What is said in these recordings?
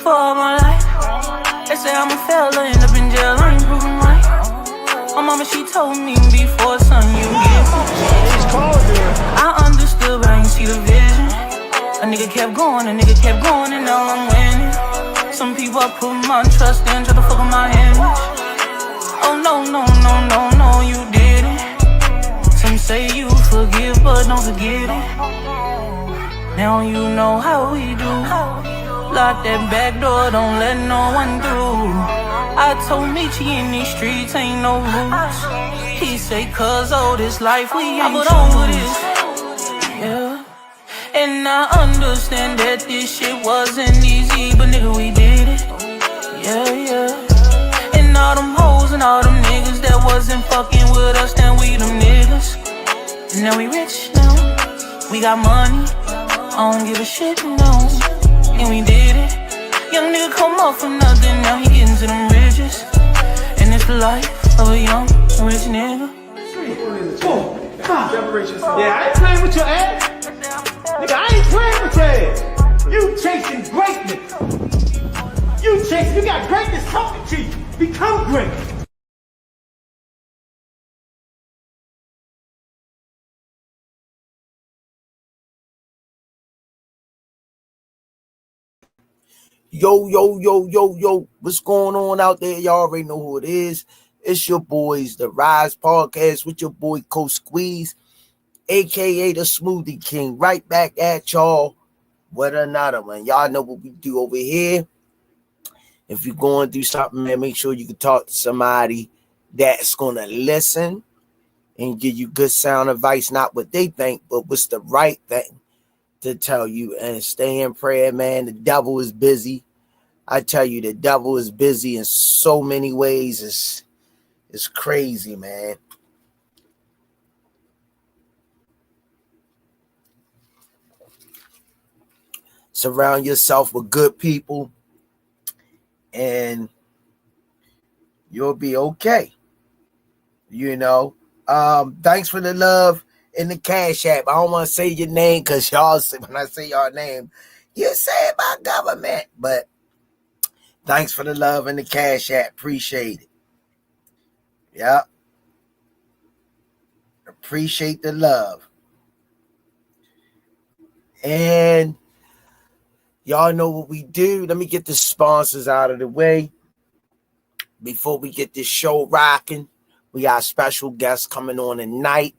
for all my life. They say I'm a failure, end up in jail, I ain't proving right. My mama, she told me before, son, you get I understood, but I ain't see the vision. A nigga kept going, and now I'm winning. Some people I put my trust in, try to fuck with my image. Oh no, you didn't. Some say you forgive, but don't forget it. Now you know how we do. Lock that back door, don't let no one through. I told Michi in these streets ain't no rules. He say, cause all this life we ain't over this. Yeah. And I understand that this shit wasn't easy, but nigga, we did it. Yeah. And all them hoes and all them niggas that wasn't fucking with us, then we them niggas. And now we rich now. We got money. I don't give a shit, no. And we did it. Young nigga come up for nothing, now he getting to them riches. And it's the life of a young rich nigga. Boom. Yeah, I ain't playing with your ass. Nigga, I ain't playing with your ass. You chasing greatness. You got greatness talking to you. Become great. Yo, what's going on out there? Y'all already know who it is. It's your boys, the Rize Podcast with your boy Coach Squeeze, aka the Smoothie King, right back at y'all with another one. Y'all know what we do over here. If you're going through something, man, make sure you can talk to somebody that's gonna listen and give you good sound advice, not what they think, but what's the right thing to tell you. And stay in prayer, man. The devil is busy. I tell you, the devil is busy in so many ways. It's crazy, man. Surround yourself with good people and you'll be okay. You know. Thanks for the love in the Cash App. I don't want to say your name because y'all say, when I say your name, you say it by government. But thanks for the love in the Cash App. Appreciate it. Yeah. Appreciate the love. And y'all know what we do. Let me get the sponsors out of the way before we get this show rocking. We got special guests coming on tonight.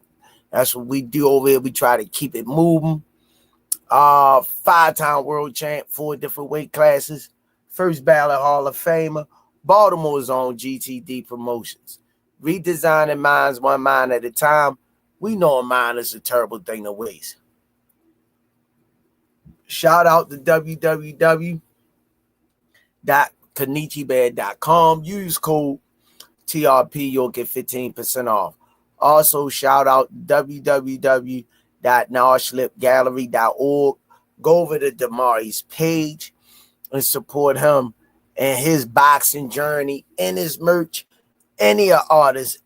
That's what we do over here. We try to keep it moving. 5-time world champ, 4 different weight classes. First ballot Hall of Famer. Baltimore's own GTD Promotions. Redesigning minds one mind at a time. We know a mind is a terrible thing to waste. Shout out to www.kenichibed.com. Use code TRP. You'll get 15% off. Also, shout out www.narslipgallery.org. Go over to Damari's page and support him and his boxing journey and his merch. Any artists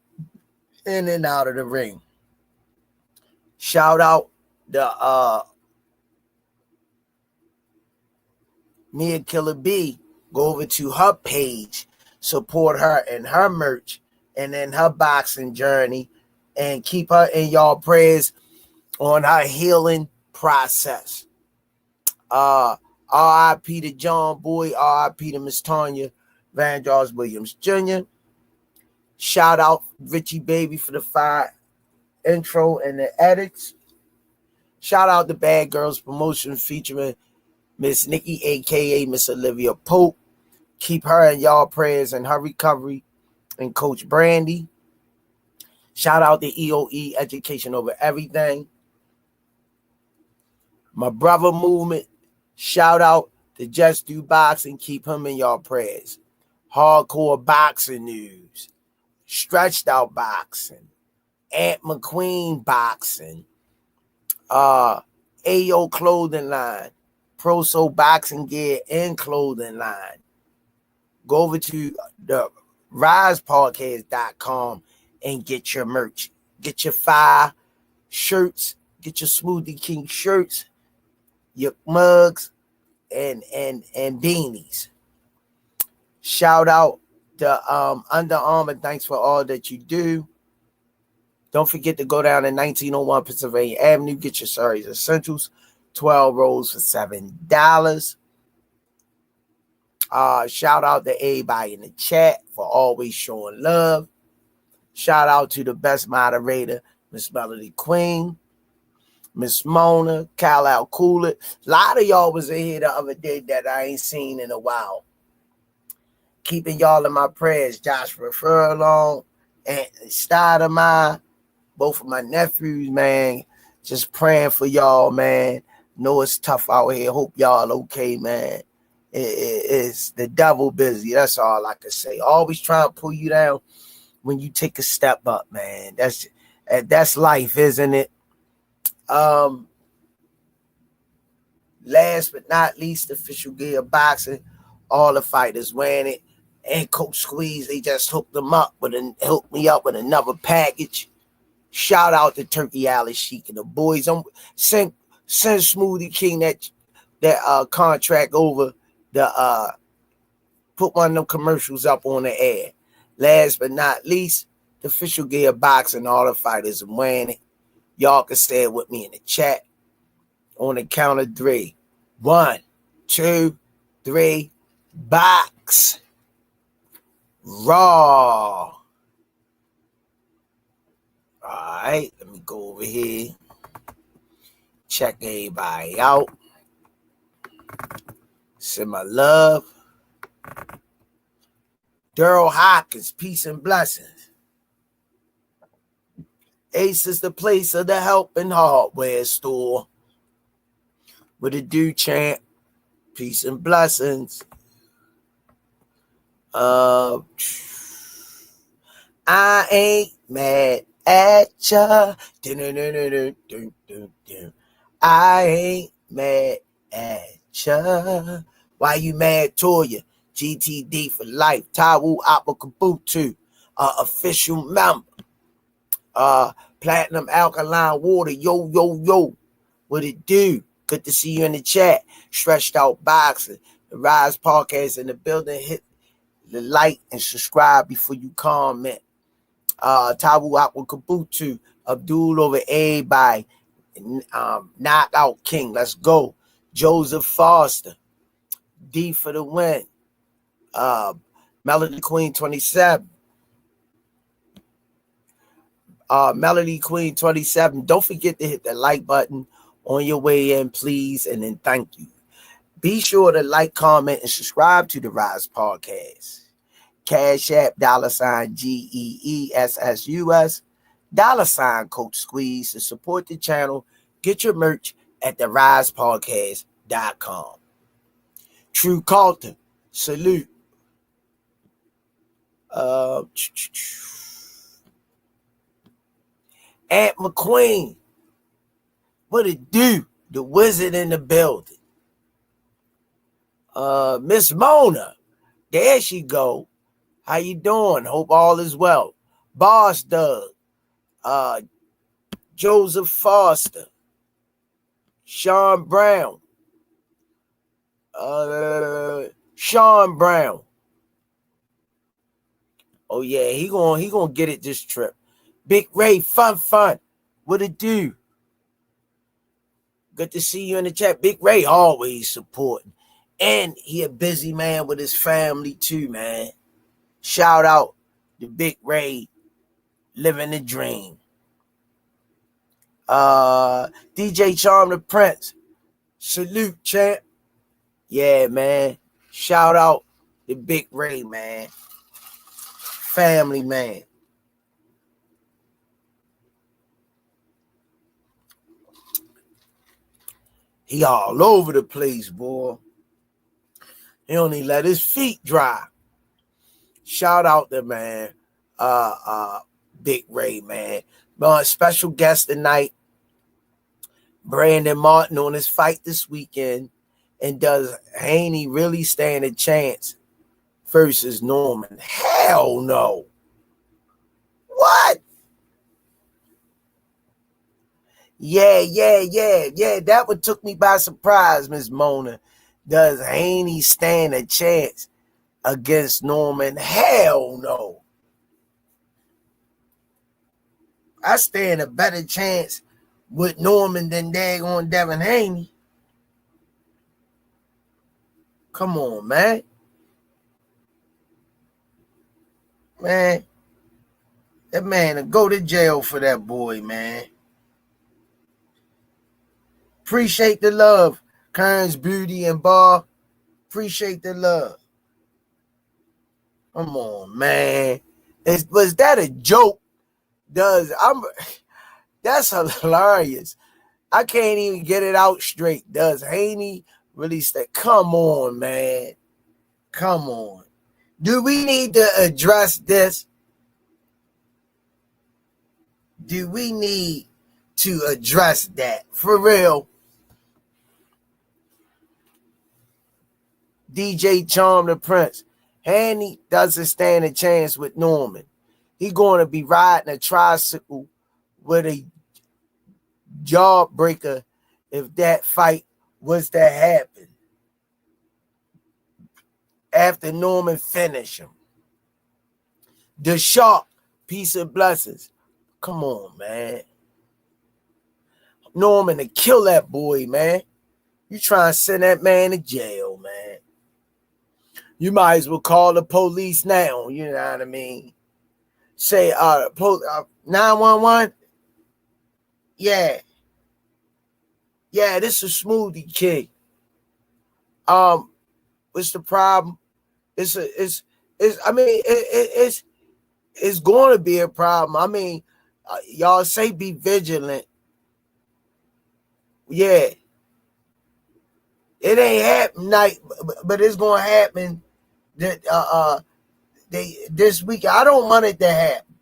in and out of the ring. Shout out the Mia Killer B. Go over to her page, support her and her merch and then her boxing journey, and keep her in y'all prayers on her healing process. R.I.P. to John Boy, R.I.P. to Miss Tanya Van George Williams Jr. Shout out Richie Baby for the 5 intro and the edits. Shout out to Bad Girls Promotion featuring Miss Nikki, aka Miss Olivia Pope. Keep her in y'all prayers and her recovery, and Coach Brandy. Shout out to EOE, Education Over Everything. My brother movement. Shout out to Just Do Boxing. Keep him in y'all prayers. Hardcore boxing news. Stretched Out Boxing. Aunt McQueen Boxing. AO Clothing Line. Pro-So Boxing Gear and Clothing Line. Go over to the risepodcast.com and get your merch. Get your 5 shirts. Get your Smoothie King shirts, your mugs, and beanies. Shout out to Under Armour. Thanks for all that you do. Don't forget to go down to 1901 Pennsylvania Avenue. Get your Surrey's Essentials. 12 rolls for $7. Shout out to everybody in the chat for always showing love. Shout out to the best moderator, Miss Melody Queen, Miss Mona, Kyle Cooler. A lot of y'all was in here the other day that I ain't seen in a while. Keeping y'all in my prayers. Joshua Furlong and Stoudemire, both of my nephews, man. Just praying for y'all, man. Know it's tough out here. Hope y'all okay, man. It's the devil busy. That's all I can say. Always trying to pull you down when you take a step up, man. That's life, isn't it? Last but not least, Official Gear Boxing. All the fighters wearing it. And Coach Squeeze, they just hooked me up with another package. Shout out to Turkey Alley Chic and the boys. Send Smoothie King that contract over the put one of them commercials up on the air. Last but not least, the Official Gear Boxing, all the fighters are wearing it. Y'all can say it with me in the chat on the count of 3. 1, 2, 3, box. Raw. All right, let me go over here. Check everybody out. Send my love. Daryl Hopkins, peace and blessings. Ace is the place of the helping hardware store. With a do champ, peace and blessings. I ain't mad at ya. I ain't mad at ya. Why you mad, Toya? GTD for life. Tawu Apakabutu, official member. Platinum Alkaline Water. Yo, yo, yo. What it do? Good to see you in the chat. Stretched Out Boxing. The Rize Podcast in the building. Hit the like and subscribe before you comment. Tawu Apakabutu. Abdul over everybody. Knockout King. Let's go. Joseph Foster. D for the win. Melody Queen 27. Melody Queen 27. Don't forget to hit the like button on your way in, please, and then thank you. Be sure to like, comment, and subscribe to the Rize Podcast. Cash App, $GEESSUS, $Coach Squeeze to support the channel. Get your merch at therisepodcast.com. True Carlton, salute. Aunt McQueen, what it do? The wizard in the building. Miss Mona, there she go. How you doing? Hope all is well. Boss Doug, Joseph Foster, Sean Brown, Sean Brown. Oh yeah, he gonna get it this trip. Big Ray, fun. What it do? Good to see you in the chat. Big Ray always supporting. And he a busy man with his family too, man. Shout out to Big Ray, living the dream. DJ Charm the Prince, salute, champ. Yeah, man. Shout out to Big Ray, man. Family man. He all over the place, boy. He don't even let his feet dry. Shout out to man, Big Ray, man. Special guest tonight, Brandon Martin on his fight this weekend. And does Haney really stand a chance versus Norman? Hell no. What? Yeah. That one took me by surprise, Miss Mona. Does Haney stand a chance against Norman. Hell no. I stand a better chance with Norman than daggone Devin Haney. Come on, man. Man, that man will go to jail for that boy, man. Appreciate the love, Kearns, Beauty, and Bar. Appreciate the love. Come on, man. Was that a joke? That's hilarious. I can't even get it out straight. Does Haney really say, come on, man? Come on. Do we need to address this? Do we need to address that? For real. DJ Charm the Prince. Haney doesn't stand a chance with Norman. He going to be riding a tricycle with a jawbreaker if that fight was to happen. After Norman finish him. The Shark, peace and blessings. Come on, man. Norman to kill that boy, man. You try and send that man to jail, man. You might as well call the police now, you know what I mean? Say, 911? Yeah. Yeah, this is Smoothie King. What's the problem? It's going to be a problem. I mean, y'all say be vigilant. Yeah. It ain't happening night, but it's going to happen that this week. I don't want it to happen.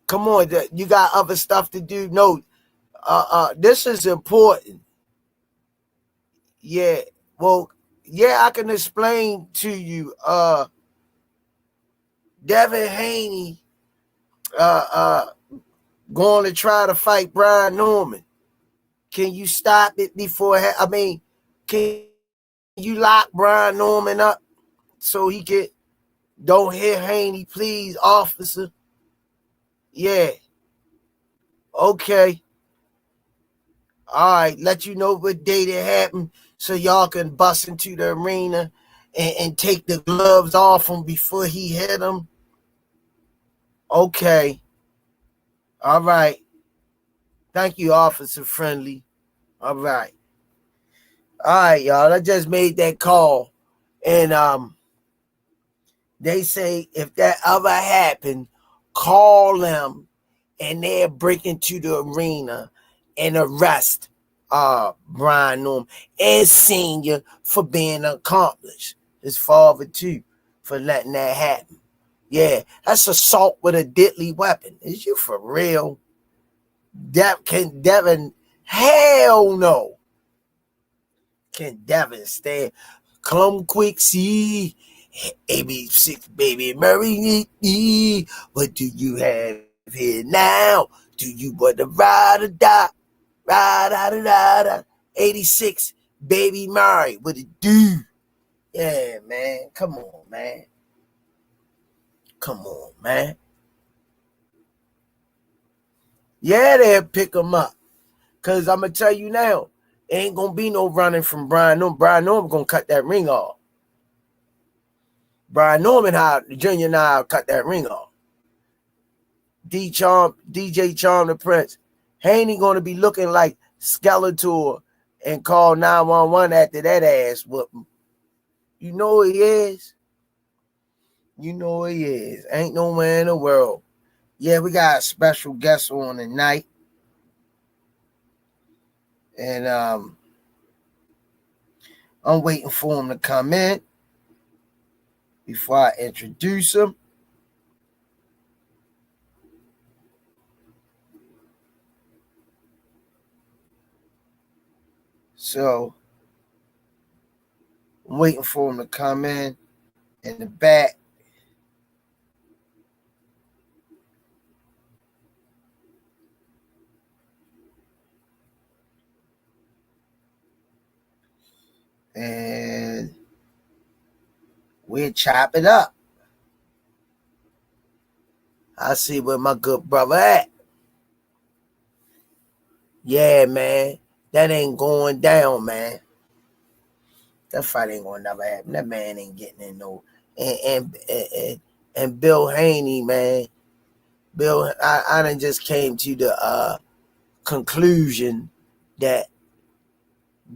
Come on, you got other stuff to do. No, this is important. Yeah. Well, yeah, I can explain to you. Devin Haney going to try to fight Brian Norman. Can you stop it before? Can you lock Brian Norman up so he can? Don't hit Haney, please, officer. Yeah. Okay. All right. Let you know what date it happened so y'all can bust into the arena and take the gloves off him before he hit him. Okay. All right. Thank you, Officer Friendly. All right. All right, y'all. I just made that call. And they say if that ever happened, call them and they'll break into the arena and arrest Brian Norman and Senior for being accomplished. His father too, for letting that happen. Yeah, that's assault with a deadly weapon. Is you for real? Can Devin? Hell no. Can Devin stand? Come quick, see. AB6, baby, marry me. What do you have here now? Do you want to ride or die? Ride, ride, ride. 86, baby, Mary. What it do? Yeah, man. Come on, man. Come on, man. Yeah, they'll pick him up. Because I'm going to tell you now, ain't going to be no running from Brian Norman. Brian Norman going to cut that ring off. Brian Norman, Jr. and I cut that ring off. DJ Charm the Prince. Haney going to be looking like Skeletor and call 911 after that ass whooping. You know he is. You know he is. Ain't nowhere in the world. Yeah, we got a special guest on tonight. And I'm waiting for him to come in before I introduce him. So I'm waiting for him to come in the back. And We'll chop it up. I see where my good brother at. Yeah, man. That ain't going down, man. That fight ain't gonna never happen. That man ain't getting in no. And Bill Haney, man. Bill, I done just came to the conclusion that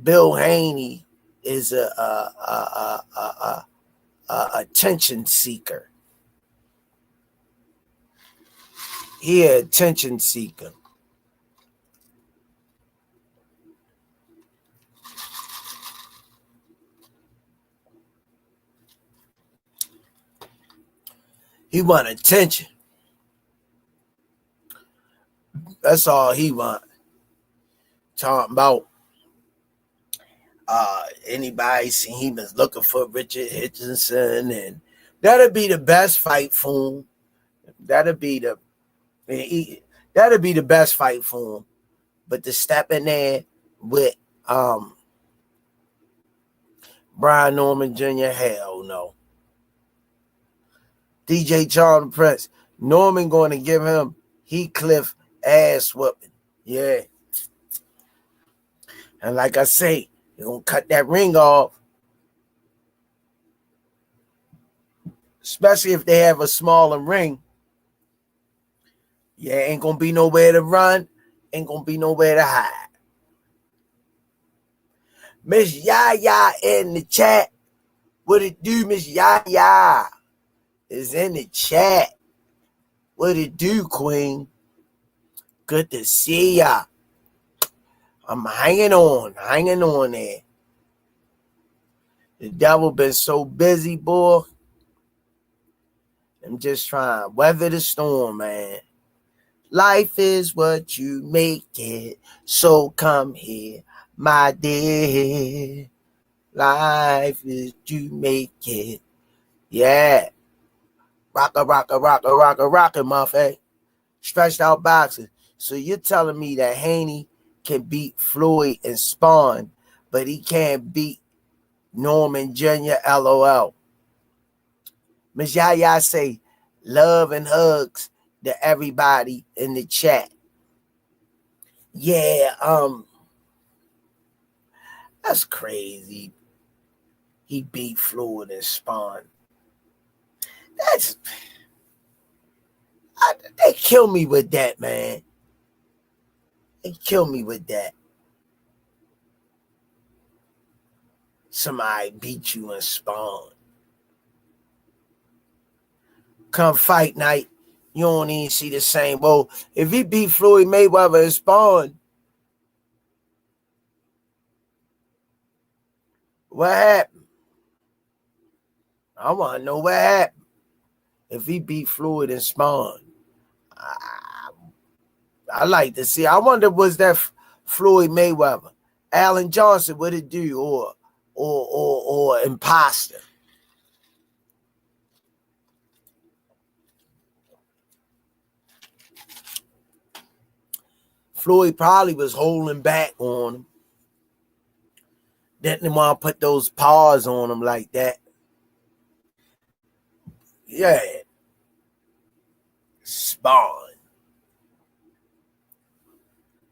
Bill Haney is a attention seeker. He an attention seeker. He want attention. That's all he want. Talking about anybody seen he was looking for Richard Hitchinson, and that'll be the best fight for him. That'll be the best fight for him. But to step in there with Brian Norman Jr., hell no. DJ Charlton Prince, Norman going to give him Heathcliff ass whooping. Yeah. And like I say, you're going to cut that ring off. Especially if they have a smaller ring. Yeah, ain't going to be nowhere to run. Ain't going to be nowhere to hide. Miss Yaya in the chat. What it do, Miss Yaya? Is in the chat. What it do, Queen? Good to see ya. I'm hanging on there. The devil been so busy, boy. I'm just trying to weather the storm, man. Life is what you make it. So come here, my dear. Life is what you make it. Yeah. Rocka, motherfucker. Stretched out boxing. So you're telling me that Haney can beat Floyd and Spawn, but he can't beat Norman Jr., LOL. Ms. Yaya say, love and hugs to everybody in the chat. Yeah, that's crazy. He beat Floyd and Spawn. They kill me with that, man. They kill me with that. Somebody beat you and Spawn. Come fight night, you don't even see the same. Well, if he beat Floyd Mayweather and Spawn, what happened? I want to know what happened. If he beat Floyd and Spawn, I like to see. I wonder, was that Floyd Mayweather, Alan Johnson, what it do, or imposter? Floyd probably was holding back on him. Didn't want to put those paws on him like that. Yeah. Spawn.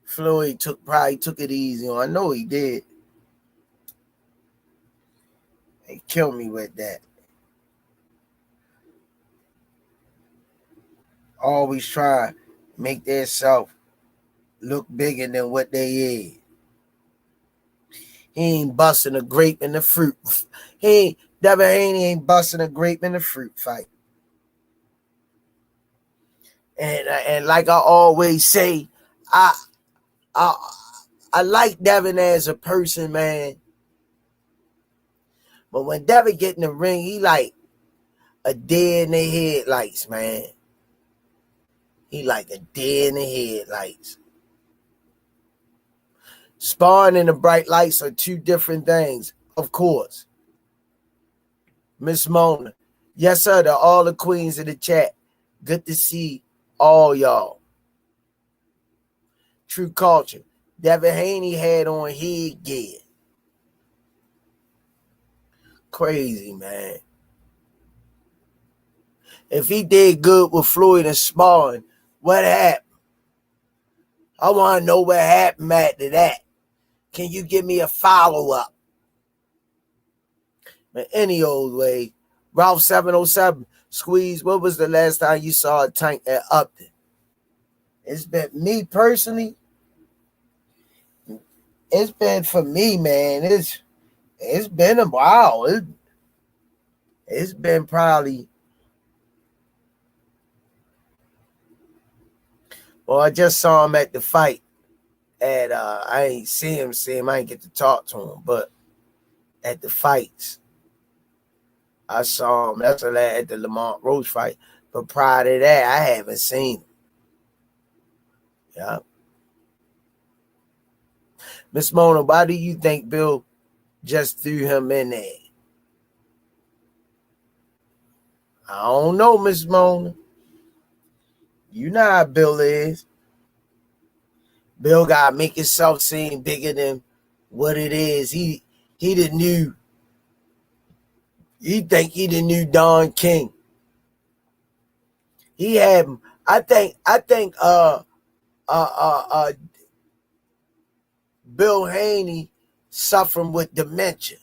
Floyd probably took it easy on. I know he did. They killed me with that. Always try to make themselves look bigger than what they is. He ain't busting a grape in the fruit. Devin Haney ain't busting a grape in the fruit fight. And like I always say, I like Devin as a person, man. But when Devin get in the ring, he like a deer in the headlights, man. He like a deer in the headlights. Spawn and the bright lights are two different things, of course. Miss Mona. Yes, sir, to all the queens in the chat. Good to see all y'all. True culture. Devin Haney had on headgear. Crazy, man. If he did good with Floyd and sparring, what happened? I want to know what happened after that. Can you give me a follow-up? But any old way, Ralph 707, Squeeze, what was the last time you saw a tank at Upton? It's been me personally. It's been for me, man. It's been a while. It's been probably. Well, I just saw him at the fight. At I ain't see him. I ain't get to talk to him, but at the fights, I saw him. That's at the Lamont Roach fight. But prior to that, I haven't seen him. Yeah. Miss Mona, why do you think Bill just threw him in there? I don't know, Miss Mona. You know how Bill is. Bill gotta make himself seem bigger than what it is. He the new. He think he the new Don King. He had. I think. Bill Haney suffering with dementia.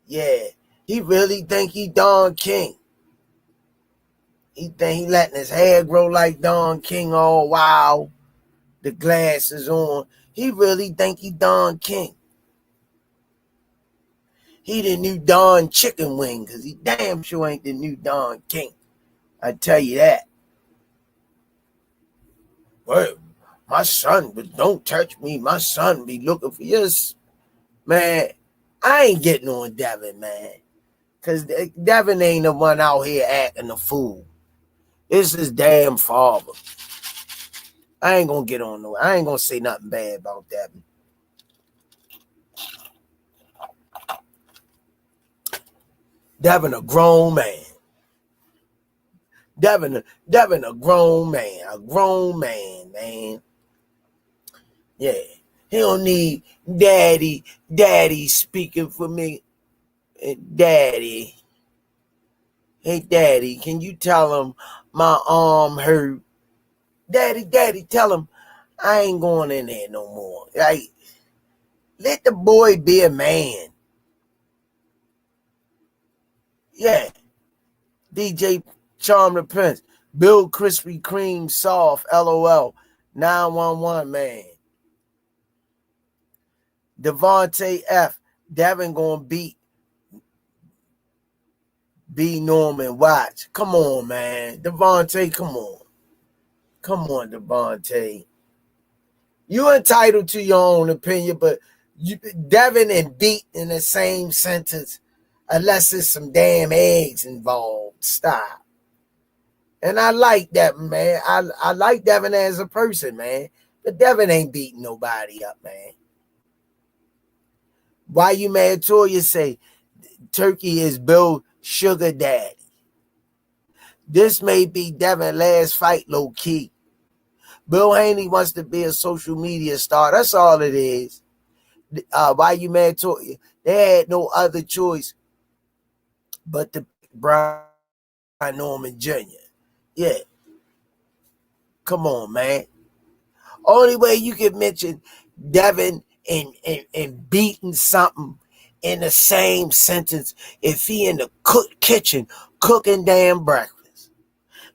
Yeah, he really think he Don King. He think he letting his hair grow like Don King all wild. The glasses on. He really think he Don King. He the new Don Chicken Wing, because he damn sure ain't the new Don King. I tell you that. Well, my son, but don't touch me. My son be looking for this. Man, I ain't getting on Devin, man. Because Devin ain't the one out here acting a fool. It's his damn father. I ain't gonna get on no. I ain't gonna say nothing bad about Devin. Devin a grown man. Devin a grown man. A grown man, man. Yeah. He don't need daddy speaking for me. Daddy. Hey, daddy, can you tell him my arm hurt? Daddy, tell him I ain't going in there no more. Like, let the boy be a man. Yeah. DJ Charm the Prince. Bill Krispy Kreme Soft. LOL. 911 man. Devontae F. Devin gonna beat B. Norman Watch. Come on, man. Devontae, come on. Come on, Devontae. You entitled to your own opinion, but Devin and beat in the same sentence, unless there's some damn eggs involved. Stop. And I like that, man. I like Devin as a person, man. But Devin ain't beating nobody up, man. Why you mad? Toya say Turkey is Bill Sugar Daddy. This may be Devin's last fight, low key. Bill Haney wants to be a social media star. That's all it is. Why you mad? Toya? They had no other choice but to pick Brian Norman Jr. Yeah. Come on, man. Only way you can mention Devin and beating something in the same sentence if he in the kitchen cooking damn breakfast.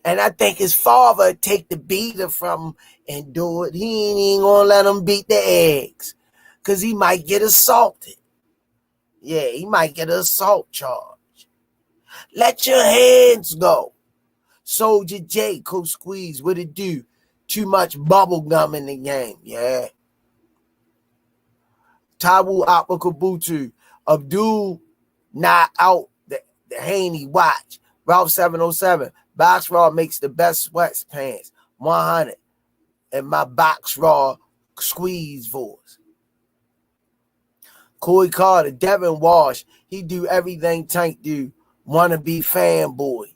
And I think his father take the beater from him and do it. He ain't even gonna let him beat the eggs, because he might get assaulted. Yeah, he might get an assault charge. Let your hands go. Soldier J, Coach Squeeze, what it do? Too much bubble gum in the game. Yeah. Tabu Apakabutu. Abdul not out the Haney watch. Ralph 707. Box Raw makes the best sweatpants. 100. And my Box Raw Squeeze voice. Corey Carter. Devin Walsh. He do everything Tank do. Wanna be fanboy.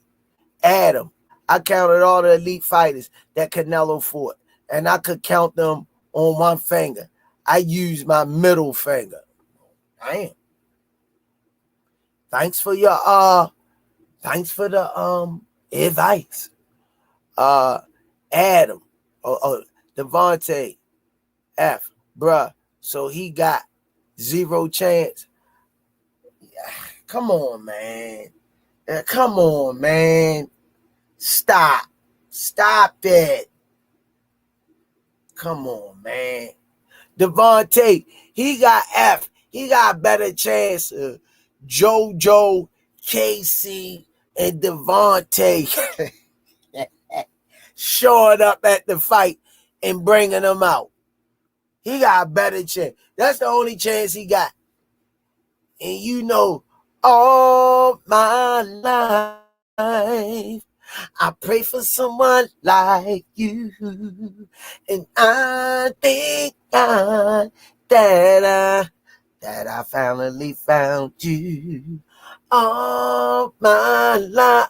Adam. I counted all the elite fighters that Canelo fought, and I could count them on one finger. I used my middle finger. Damn. Thanks for the advice. Adam, Devontae, F, bruh. So he got 0 chance. Come on, man. Come on, man. Stop it. Come on, man. Devontae, he got F. He got a better chance of JoJo, KC, and Devontae showing up at the fight and bringing them out. He got a better chance. That's the only chance he got. And you know, all my life, I pray for someone like you. And I thank God that I finally found you. All my life,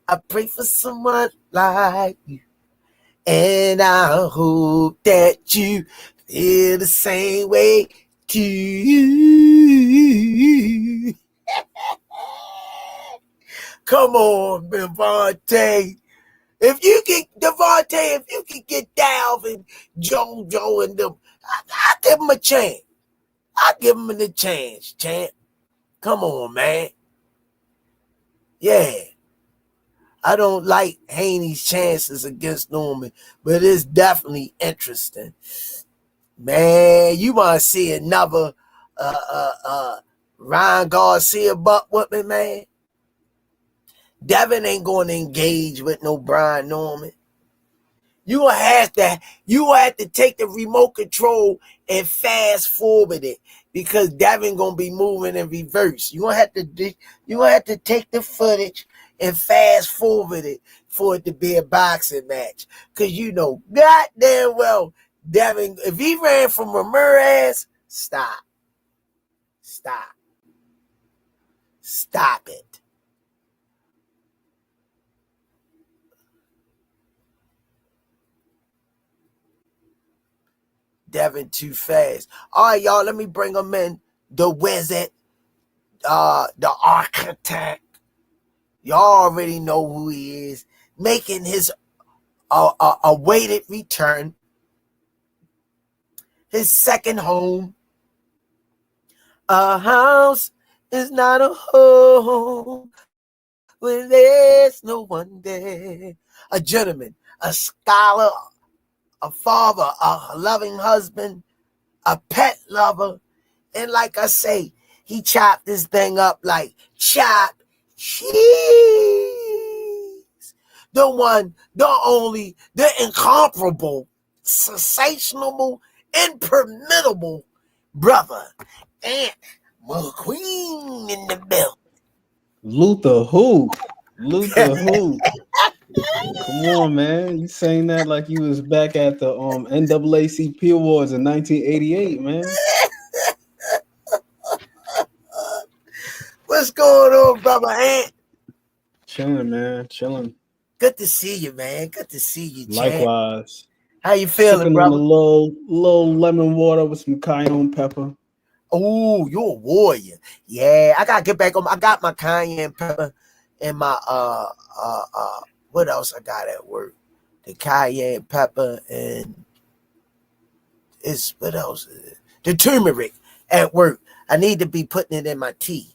I pray for someone like you. And I hope that you feel the same way too. Come on, Devontae. If you can get down and JoJo and them, I give him a chance. I give him a chance, champ. Come on, man. Yeah. I don't like Haney's chances against Norman, but it's definitely interesting. Man, you want to see another Ryan Garcia butt whooping, man? Devin ain't going to engage with no Brian Norman. You will have to take the remote control and fast forward it because Devin gonna be moving in reverse. You gonna have to take the footage and fast forward it for it to be a boxing match. Cause you know goddamn well Devin, if he ran from Ramirez, stop it. Devin too fast. All right, y'all, let me bring him in. The wizard, the architect. Y'all already know who he is. Making his awaited return. His second home. A house is not a home when there's no one there. A gentleman, a scholar, a father, a loving husband, a pet lover. And like I say, he chopped this thing up like chopped cheese. The one, the only, the incomparable, sensational, impermittable brother, Aunt McQueen in the building. Luther who? Come on, man. You saying that like you was back at the NAACP Awards in 1988, man. What's going on, brother Ant? Chilling, man. Chilling. Good to see you, man. Good to see you, champ. Likewise. How you feeling, sipping brother? On a little lemon water with some cayenne pepper. Oh, you're a warrior. Yeah, I gotta get back on. I got my cayenne pepper and my what else I got at work? The cayenne pepper and what else is it? The turmeric at work. I need to be putting it in my tea.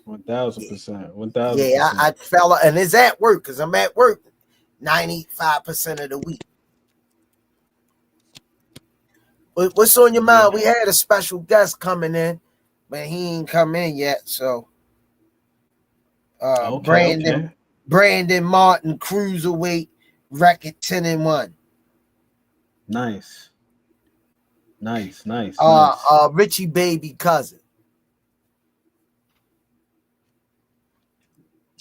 1,000%. 1,000%. Yeah, I fell, and it's at work because I'm at work 95% of the week. What's on your mind? We had a special guest coming in, but he ain't come in yet. So, Brandon Martin, cruiserweight, record 10-1. Nice. Richie baby cousin.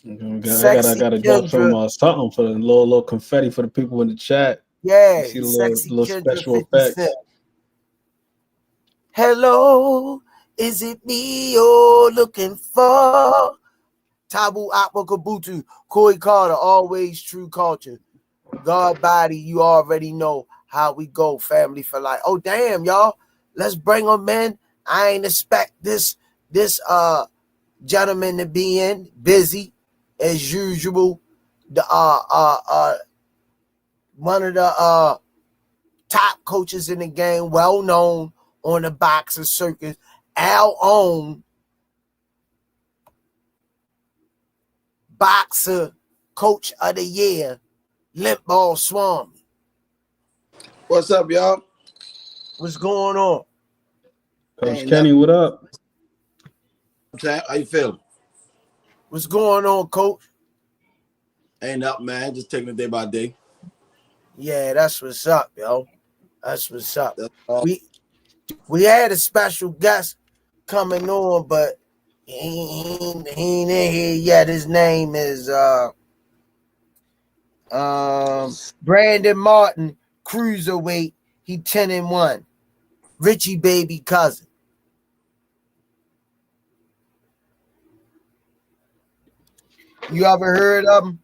I gotta drop some something for the little confetti for the people in the chat. Yeah, see the little special effects. Hello, is it me you're looking for? Tabu Akwa Kabutu, Koi Carter, always true culture. God body, you already know how we go, family for life. Oh damn, y'all, let's bring them in. I ain't expect this gentleman to be in, busy. as usual. The one of the top coaches in the game, well known on the boxing circuit, our own boxer coach of the year, Limp Ball Swami. What's up, y'all? What's going on? Coach Kenny, what up? How you feeling? What's going on, Coach? Ain't up, man. Just taking it day by day. Yeah, that's what's up, yo. That's what's up. We had a special guest coming on, but he ain't in here yet. His name is Brandon Martin, cruiserweight. He 10-1. Richie baby cousin. You ever heard of him?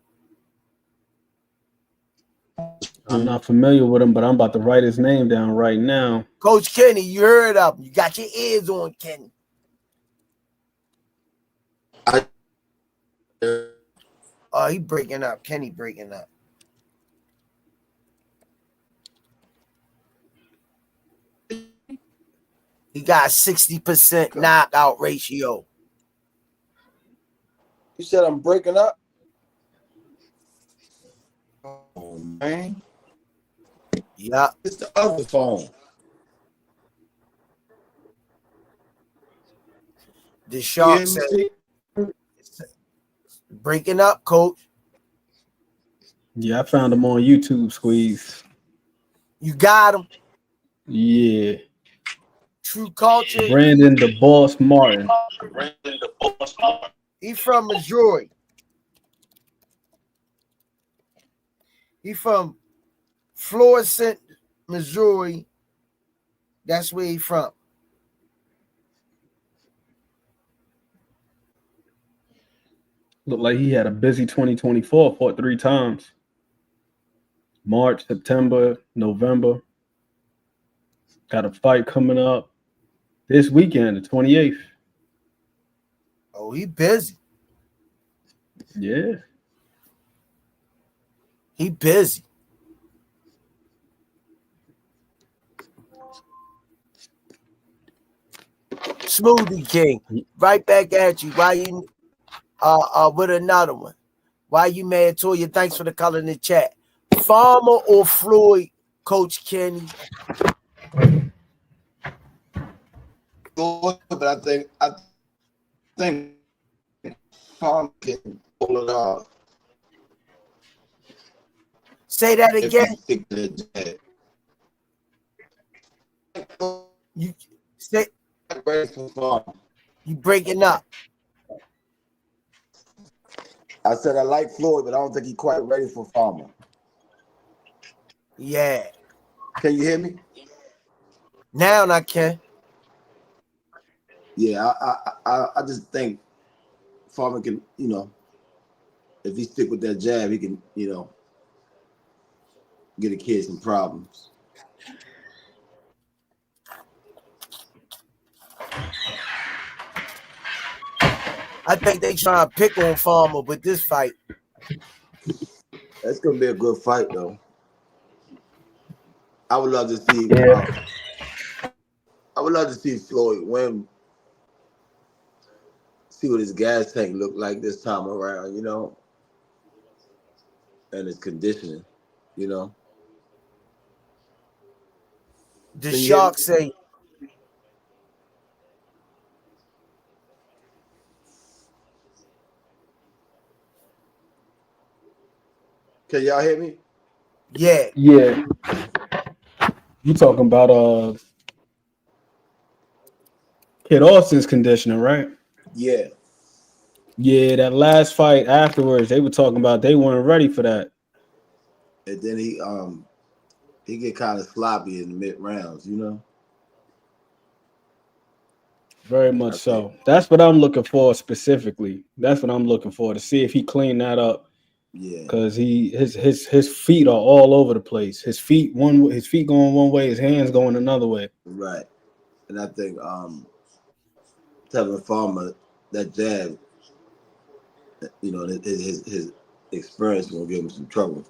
I'm not familiar with him, but I'm about to write his name down right now. Coach Kenny, you heard of him. You got your ears on, Kenny. Oh, he breaking up. Kenny breaking up. He got 60% knockout ratio. You said I'm breaking up? Oh, man. Yeah. It's the other phone. The shark said, breaking up, Coach. Yeah, I found him on YouTube, Squeeze. You got him. Yeah. True Culture. Brandon the Boss Martin. He from Missouri. He from Florissant, Missouri. That's where he from. Looked like he had a busy 2024, fought 3 times. March, September, November. Got a fight coming up this weekend, the 28th. Oh, he busy. Yeah. He busy. Smoothie King, right back at you. Why you with another one? Why you mad, Toya? Thanks for the color in the chat. Farmer or Floyd, Coach Kenny? But I think Farmer can pull it off. Say that again. You say you breaking up. I said I like Floyd, but I don't think he's quite ready for Farmer. Yeah. Can you hear me? Now I can. Yeah, I just think Farmer can, if he stick with that jab, he can, get a kid some problems. I think they trying to pick on Farmer with this fight. That's gonna be a good fight, though. I would love to see. I would love to see Floyd win. See what his gas tank look like this time around, and his conditioning, The shark say. Can y'all hear me? Yeah. Yeah. You talking about Kid Austin's conditioning, right? Yeah. Yeah, that last fight afterwards, they were talking about they weren't ready for that. And then he get kind of sloppy in the mid rounds, Very much so. That's what I'm looking for specifically. That's what I'm looking for, to see if he cleaned that up. Yeah. Because his feet are all over the place. His feet going one way, his hands going another way. Right. And I think Tevin Farmer, that jab You know, his experience will give him some trouble.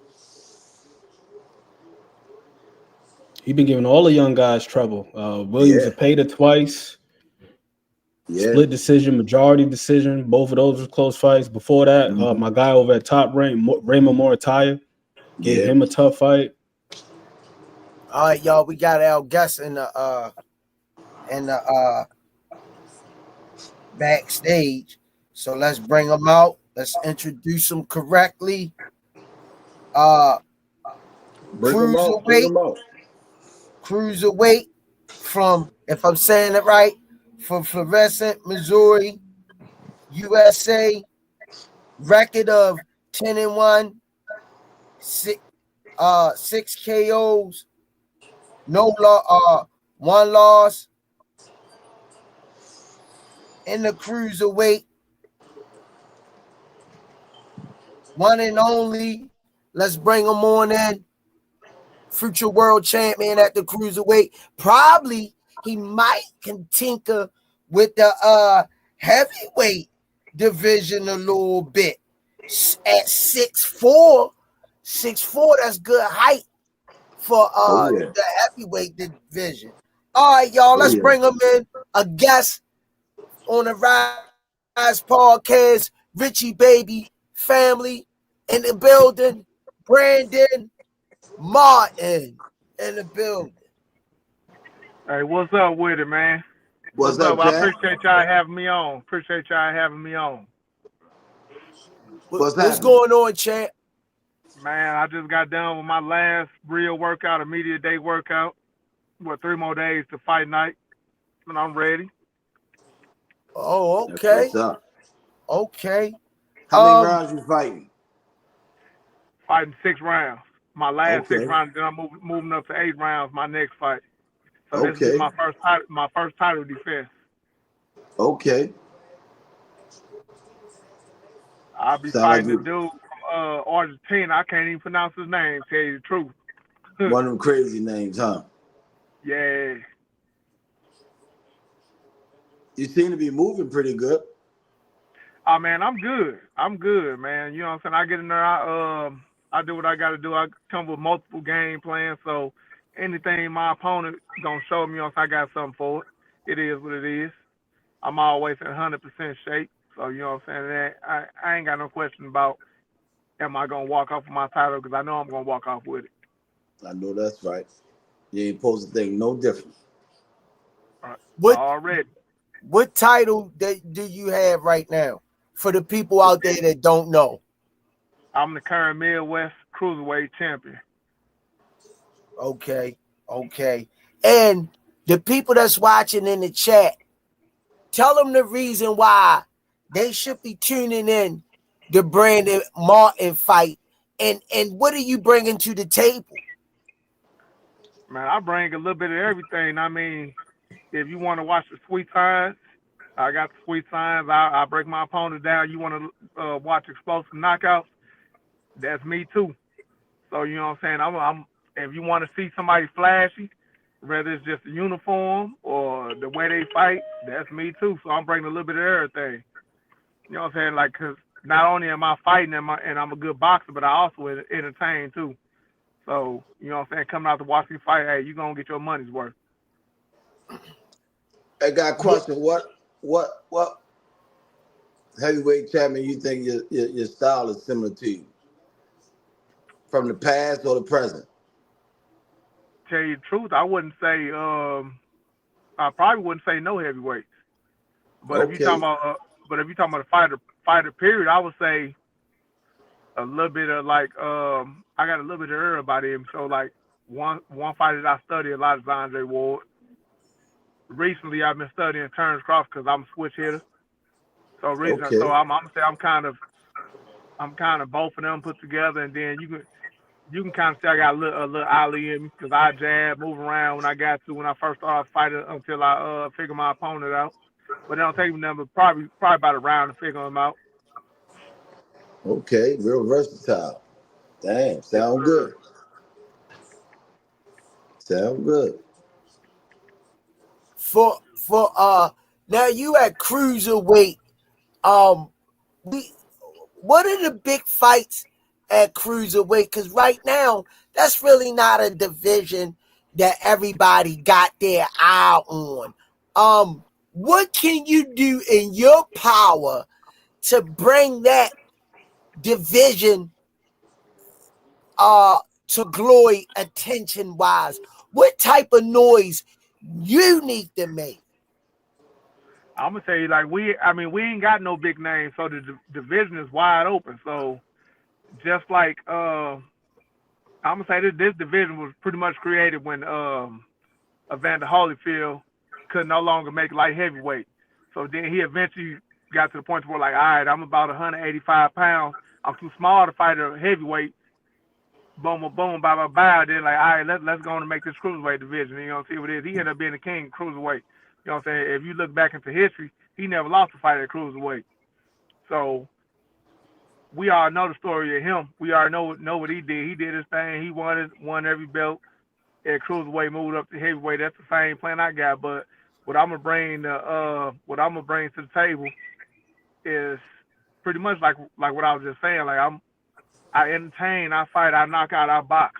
He been giving all the young guys trouble. Williams Zepeda twice. Yeah. Split decision, majority decision. Both of those were close fights. Before that, my guy over at Top Rank, Raymond Morataya, gave him a tough fight. All right, y'all, we got our guests in the backstage. So let's bring them out. Let's introduce them correctly. Cruiserweight from, if I'm saying it right, from Florissant, Missouri, USA. Record of 10-1, 6 KOs, one loss. In the cruiserweight, one and only. Let's bring him on in. Future world champion at the cruiserweight. Probably he might can tinker with the heavyweight division a little bit. At 6'4", that's good height for the heavyweight division. All right, y'all, let's bring him in. A guest on the Rize podcast, Richie Baby family in the building, Brandon Martin in the building. Hey, what's up with it, man? What's up, I Jack? appreciate y'all having me on. What's going on, champ? Man, I just got done with my last real workout, immediate day workout. 3 more days to fight night, and I'm ready. Oh, okay. What's up? Okay. How many rounds you fighting? Fighting 6 rounds. My last 6 rounds, then I'm moving up to 8 rounds. My next fight. So this is my first title defense. Okay. I'll be fighting the dude from Argentina. I can't even pronounce his name. Tell you the truth. One of them crazy names, huh? Yeah. You seem to be moving pretty good. Oh man, I'm good, man. You know what I'm saying? I get in there, I do what I got to do. I come with multiple game plans, so anything my opponent gonna show me, I got something for it. It is what it is. I'm always in 100% shape, so you know what I'm saying. I ain't got no question about am I gonna walk off with my title, because I know I'm gonna walk off with it. I know that's right. You ain't supposed to think no different. Already. What title do you have right now for the people out there that don't know? I'm the current Midwest Cruiserweight champion. Okay. And the people that's watching in the chat, tell them the reason why they should be tuning in the Brandon Martin fight, and what are you bringing to the table? Man, I bring a little bit of everything. I mean, if you want to watch the sweet signs, I got the sweet signs. I break my opponent down. You want to watch explosive knockouts? That's me too. So you know what I'm saying. I'm if you want to see somebody flashy, whether it's just the uniform or the way they fight, that's me too. So I'm bringing a little bit of everything. You know what I'm saying? Like, cause not only am I fighting and I'm a good boxer, but I also entertain too. So you know what I'm saying. Coming out to watch me fight, hey, you gonna get your money's worth. I got a question. What heavyweight champion you think your style is similar to you? From the past or the present? Tell you the truth, I wouldn't say. I probably wouldn't say no heavyweights. But if you're talking about a fighter period, I would say a little bit of like. I got a little bit of air about him. So like one fighter that I study a lot is Andre Ward. Recently, I've been studying Terrence Crawford because I'm a switch hitter. So I'm gonna say I'm kind of both of them put together, and then you can kind of say I got a little alley in me because I jab, move around when I got to when I first started fighting until I figure my opponent out. But it don't take me nothing, but probably about a round to figure them out. Okay, real versatile. Damn, sound good. Sound good. For now you at cruiserweight. what are the big fights at cruiserweight? Because right now, that's really not a division that everybody got their eye on. What can you do in your power to bring that division to glory attention wise? What type of noise you need to make? I'm gonna tell you, like we ain't got no big names, so the division is wide open. So just like I'm gonna say this division was pretty much created when Evander Holyfield could no longer make light heavyweight. So then he eventually got to the point where like, all right, I'm about 185 pounds. I'm too small to fight a heavyweight. Boom, boom, boom, bye, bye, bye. Then like, all right, let's go on and make this cruiserweight division. You know, see what it is. He ended up being the king of cruiserweight. You know what I'm saying? If you look back into history, he never lost a fight at cruiserweight. So we all know the story of him. We all know what he did. He did his thing. He won every belt at cruiserweight, moved up to heavyweight. That's the same plan I got. But what I'm gonna bring to the table is pretty much like what I was just saying. Like I entertain, I fight, I knock out, I box.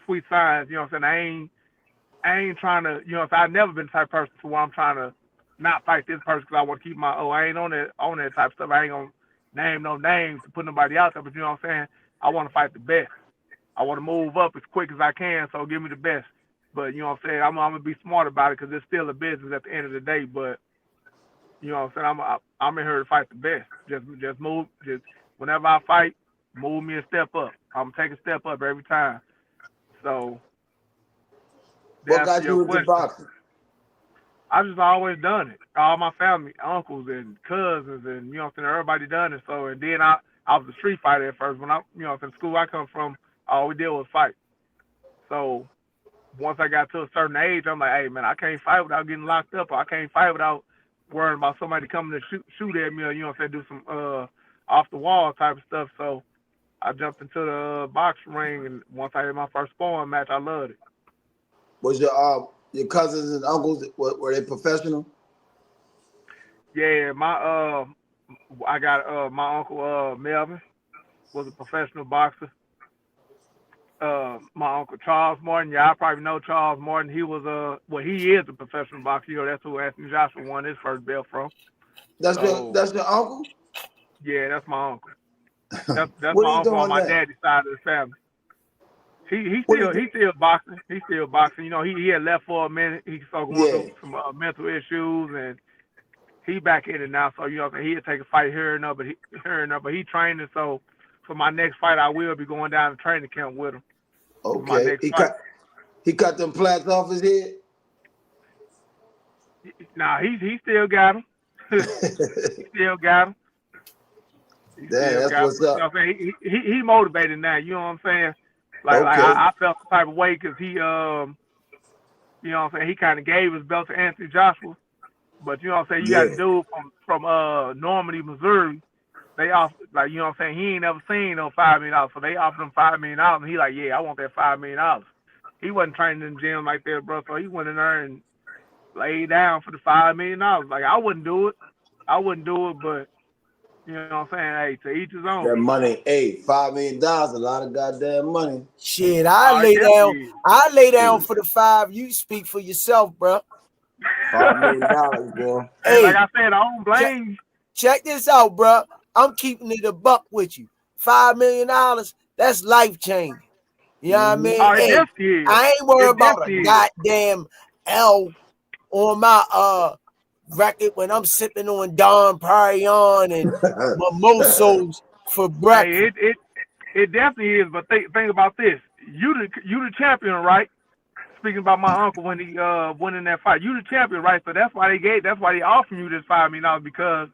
Sweet signs, you know what I'm saying? I ain't trying to, you know, I've never been the type of person to where I'm trying to not fight this person because I want to keep I ain't on that type of stuff. I ain't gonna name no names to put nobody out there, but you know what I'm saying? I want to fight the best. I want to move up as quick as I can, so give me the best. But you know what I'm saying? I'm gonna be smart about it because it's still a business at the end of the day. But you know what I'm saying? I'm in here to fight the best. Just move. Just whenever I fight, move me a step up. I'm gonna take a step up every time. So what got you into boxing? I've just always done it. All my family, uncles and cousins, and you know what I'm saying, everybody done it. So and then I was a street fighter at first. When the school I come from, all we did was fight. So once I got to a certain age, I'm like, hey man, I can't fight without getting locked up. Or I can't fight without worrying about somebody coming to shoot at me, or you know what I'm saying, do some off the wall type of stuff. So I jumped into the boxing ring, and once I had my first sparring match, I loved it. Was your cousins and uncles, were they professional? Yeah, I got my uncle Melvin was a professional boxer. My uncle Charles Martin, I probably know Charles Martin. He was he is a professional boxer. You know, that's who Anthony Joshua won his first belt from. That's your uncle? Yeah, that's my uncle. That's my uncle on my daddy's side of the family. He still boxing. He's still boxing. You know, he had left for a minute. He started going through some mental issues, and he back in it now. So you know, he'll take a fight here and there, but he training. So for my next fight, I will be going down to training camp with him. Okay. He cut them plaits off his head? Nah, he still got him. He still got him. Damn, that's what's up. You know what I'm saying? He motivated now. You know what I'm saying? Like I felt the type of way because he, you know what I'm saying, he kind of gave his belt to Anthony Joshua. But you know what I'm saying, you got a dude from Normandy, Missouri. They offer, like, you know what I'm saying, he ain't never seen no $5 million. So they offered him $5 million, and he like, yeah, I want that $5 million. He wasn't training in the gym like that, bro. So he went in there and laid down for the $5 million. Like, I wouldn't do it, but you know what I'm saying? Hey, to each his own. That money, $5 million, a lot of goddamn money. Shit, I lay down for the 5. You speak for yourself, bro. $5 million, bro. Hey, like I said, I don't blame you. Check this out, bro. I'm keeping it a buck with you. $5 million, that's life changing. You know what I mean? Hey, I ain't worried about a goddamn L on my record when I'm sipping on Dom Perignon and mimosas for breakfast. Hey, it definitely is. But think about this: you the champion, right? Speaking about my uncle when he went in that fight, you the champion, right? So that's why they offering you this $5 million because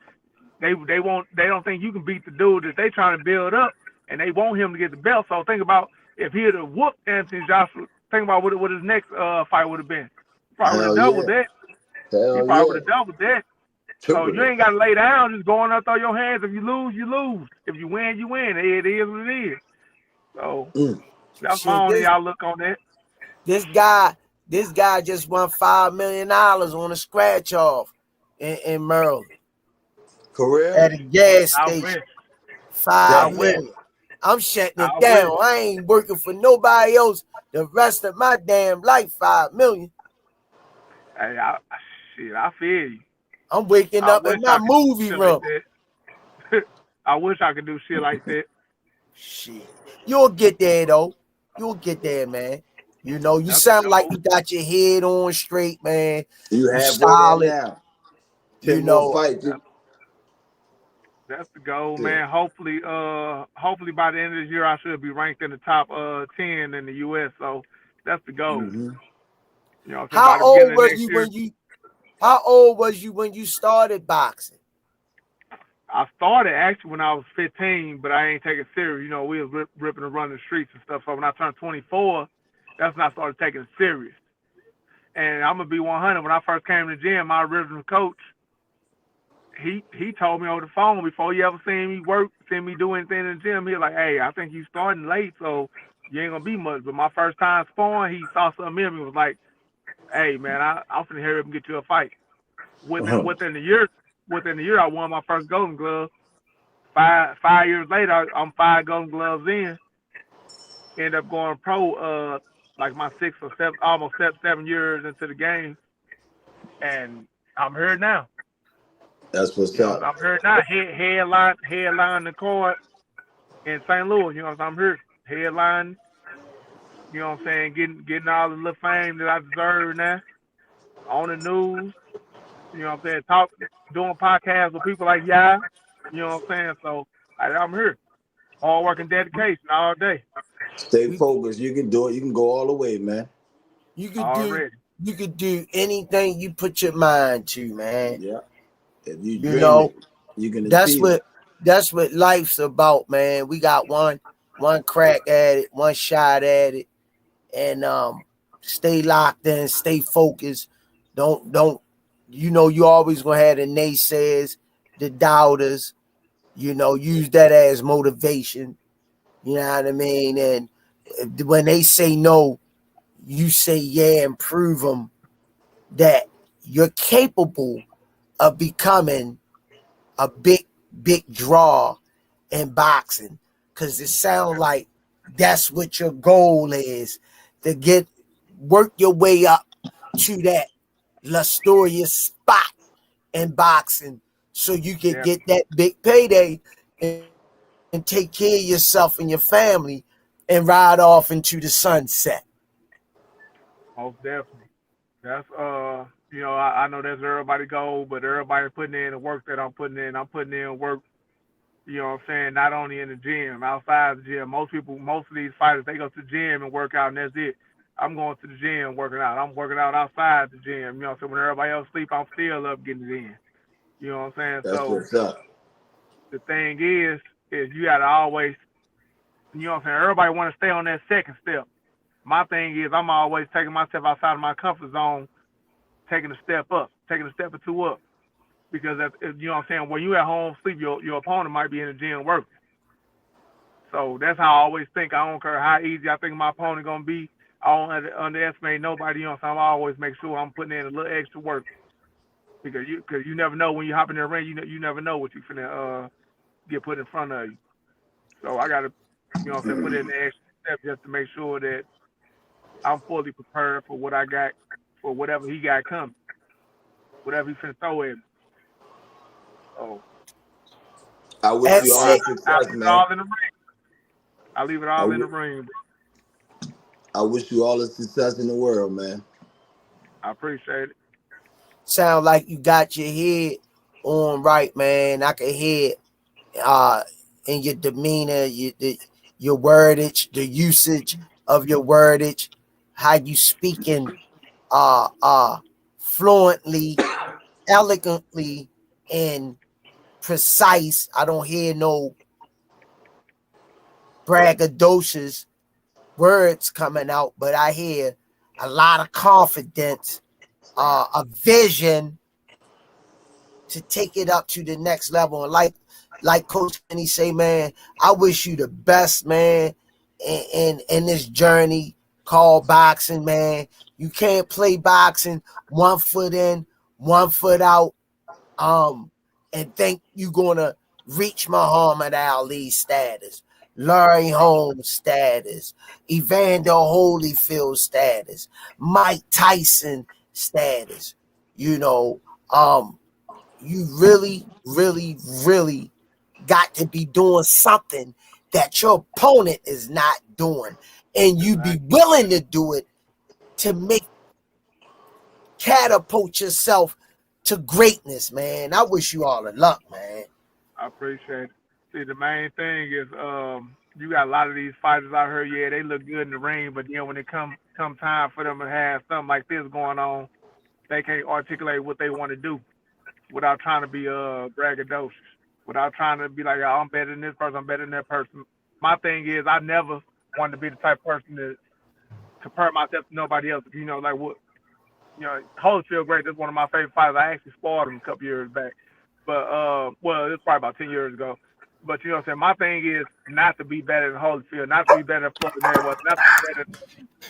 they don't think you can beat the dude that they trying to build up, and they want him to get the belt. So think about if he had whooped Anthony Joshua. Think about what his next fight would have been. Probably would have doubled that. He probably would have doubled that. So you ain't got to lay down. Just go on there, throw your hands. If you lose, you lose. If you win, you win. It is what it is. So that's my only outlook on that. This guy just won $5 million on a scratch off in Maryland. Career? At a gas station. 5 wish. million. I'm shutting it I down. wish. I ain't working for nobody else the rest of my damn life. 5 million. Hey, I feel you. I'm waking I up wish in my I could do movie shit like room. that. I wish I could do shit like that. Shit. You'll get there though. You'll get there, man. You know, you That's sound the like goal. you got your head on straight, man. You You halfway there solid. now. You 10 more know, fights. That's the goal, Yeah. man. Hopefully by the end of this year, I should be ranked in the top 10 in the U.S. So that's the goal. Mm-hmm. You know, so how by the old beginning of was next you year, when you started boxing? I started actually when I was 15, but I ain't taking it serious. You know, we was ripping and running the streets and stuff. So when I turned 24, that's when I started taking it serious. And I'm gonna be 100. When I first came to the gym, my original coach, he told me over the phone before he ever seen me work, seen me do anything in the gym. He was like, "Hey, I think you starting late, so you ain't gonna be much." But my first time sparring, he saw something in me and was like, "Hey, man, I'm finna hurry up and get you a fight." Within the year, I won my first Golden Glove. Five years later, I'm 5 Golden Gloves in. End up going pro, like my 6 or 7, almost 7 years into the game, and I'm here now. That's what's You know, up. I'm here now. Headline the card in St. Louis. You know, I'm here headline. You know what I'm saying? Getting all the little fame that I deserve now on the news. You know what I'm saying? Doing podcasts with people like y'all. You know what I'm saying? So I'm here. Hard work and dedication all day. Stay focused. You can do it. You can go all the way, man. You Already. could do anything you put your mind to, man. Yeah. If you You dream know, it, you can that's achieve it. what life's about, man. We got one crack at it, one shot at it, and stay locked in, stay focused. Don't you know you always gonna have the naysayers, the doubters, you know, use that as motivation. You know what I mean? And when they say no, you say yeah and prove them that you're capable of becoming a big draw in boxing, because it sounds like that's what your goal is, to work your way up to that lustrous spot in boxing so you can Yeah, get that big payday and take care of yourself and your family and ride off into the sunset. most definitely. That's you know, I know that's everybody goal, but everybody putting in the work that I'm putting in. I'm putting in work. You know what I'm saying? Not only in the gym, outside the gym. Most of these fighters, they go to the gym and work out, and that's it. I'm going to the gym working out. I'm working out outside the gym. You know what I'm saying? When everybody else sleep, I'm still up getting it in. You know what I'm saying? That's So what's up. the thing is you got to always, you know what I'm saying? Everybody want to stay on that second step. My thing is I'm always taking myself outside of my comfort zone, taking a step up, taking a step or two up. Because, you know what I'm saying, when you at home sleep, your opponent might be in the gym working. So that's how I always think. I don't care how easy I think my opponent going to be. I don't underestimate nobody. You know what I'm saying? I always make sure I'm putting in a little extra work. Because you never know when you hop in the ring, you never know what you finna get put in front of you. So I got to, you know what I'm saying, put in the extra step just to make sure that I'm fully prepared for what I got, for whatever he got coming, whatever he finna throw at me. So I wish you That's all the it. I success, leave it man. all in the ring. I leave it I, all in the w- ring, bro. I wish you all the success in the world, man. I appreciate it. Sound like you got your head on right, man. I can hear it in your demeanor, your wordage, the usage of your wordage, how you speaking uh uh fluently, elegantly, and precise. I don't hear no braggadocious words coming out, but I hear a lot of confidence, a vision to take it up to the next level. And like Coach Haney say, man, I wish you the best, man, in this journey called boxing, man. You can't play boxing 1 foot in, 1 foot out, and think you're gonna reach Muhammad Ali status, Larry Holmes status, Evander Holyfield status, Mike Tyson status. You know, you really, really, really got to be doing something that your opponent is not doing, and you be willing to do it to catapult yourself to greatness, man. I wish you all the luck, man. I appreciate it. See, the main thing is, you got a lot of these fighters out here. Yeah, they look good in the ring, but then when it come time for them to have something like this going on, they can't articulate what they want to do without trying to be braggadocious, without trying to be like, oh, I'm better than this person, I'm better than that person. My thing is, I never wanted to be the type of person to compare myself to nobody else. You know, like what, you know, Holyfield great. That's one of my favorite fighters. I actually sparred him a couple years back. But, well, it was probably about 10 years ago. But, you know what I'm saying? My thing is not to be better than Holyfield, not to be better than Floyd Mayweather, not to be better than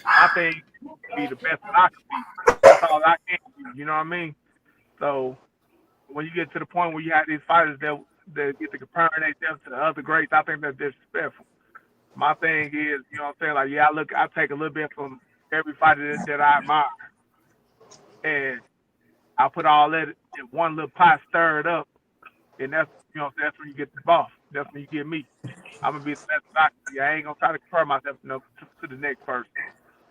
my thing is to be the best that I can be. That's all I can be, you know what I mean? So when you get to the point where you have these fighters that get to comparing themselves to the other greats, I think that's disrespectful. My thing is, you know what I'm saying? Like, yeah, I take a little bit from every fighter that I admire. And I put all that in one little pot, stir it up, and that's, you know, that's when you get the boss. That's when you get me. I'm gonna be the best I can be. I ain't gonna try to compare myself to the next person.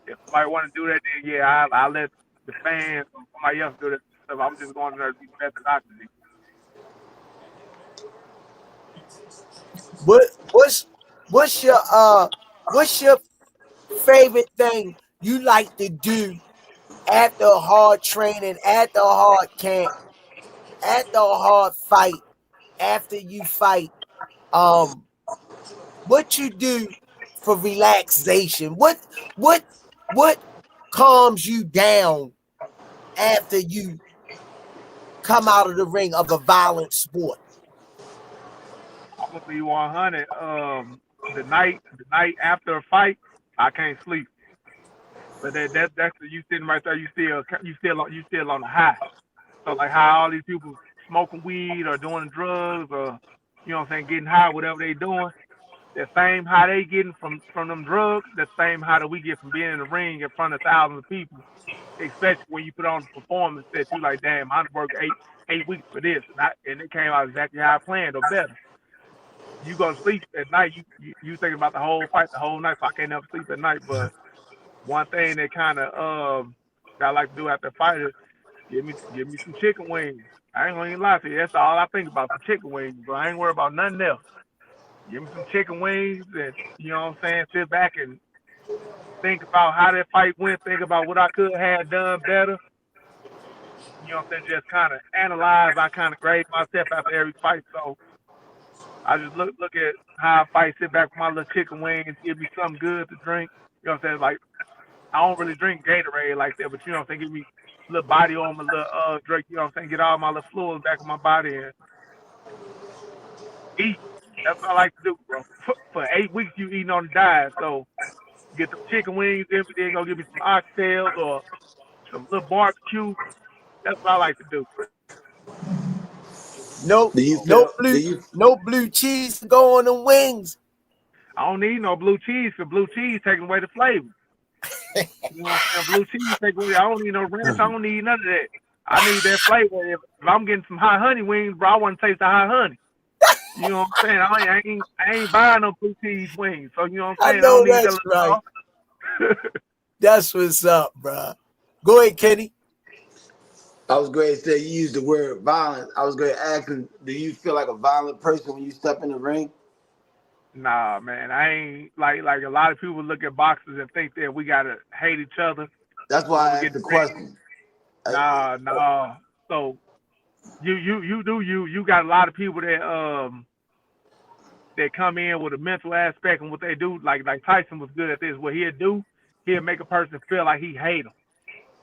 If somebody want to do that, then yeah, I let the fans or somebody else do that stuff. I'm just going there to be the best I can be. What's your favorite thing you like to do after a hard training, after a hard camp, after a hard fight, after you fight? What you do for relaxation? What calms you down after you come out of the ring of a violent sport? I'm gonna be 100. The night after a fight, I can't sleep. But that's you sitting right there. You still on the high. So like how all these people smoking weed or doing drugs or, you know what I'm saying, getting high, whatever they doing. The same high they getting from them drugs, the same high that we get from being in the ring in front of thousands of people. Especially when you put on the performance that you like, damn, I worked 8 weeks for this, and it came out exactly how I planned or better. You go to sleep at night, you thinking about the whole fight the whole night, so I can't never sleep at night. But one thing that kind of I like to do after a fight is give me some chicken wings. I ain't gonna even lie to you. That's all I think about, some chicken wings. But I ain't worried about nothing else. Give me some chicken wings and, you know what I'm saying, sit back and think about how that fight went, think about what I could have done better. You know what I'm saying, just kind of analyze. I kind of grade myself after every fight. So I just look at how I fight, sit back with my little chicken wings, give me something good to drink. You know what I'm saying? Like, I don't really drink Gatorade like that, but you know what I'm saying, give me a little body on my little drink, you know what I'm saying, get all my little fluids back in my body and eat. That's what I like to do, bro. For 8 weeks, you eating on the diet. So get the chicken wings, then go give me some oxtails or some little barbecue. That's what I like to do. No blue cheese to go on the wings. I don't need no blue cheese, because blue cheese taking away the flavor. You know what I'm saying? Blue cheese taking away. I don't need no ranch. I don't need none of that. I need that flavor. If I'm getting some hot honey wings, bro, I want to taste the hot honey. You know what I'm saying? I ain't buying no blue cheese wings. So, you know what I'm saying? I know that's right. That's what's up, bro. Go ahead, Kenny. I was going to say, you used the word violent. I was going to ask him, do you feel like a violent person when you step in the ring? Nah, man. I ain't like a lot of people look at boxers and think that we got to hate each other. That's why I asked the question. Nah. So you got a lot of people that come in with a mental aspect, and what they do, like Tyson was good at this. What he'll make a person feel like he hate them.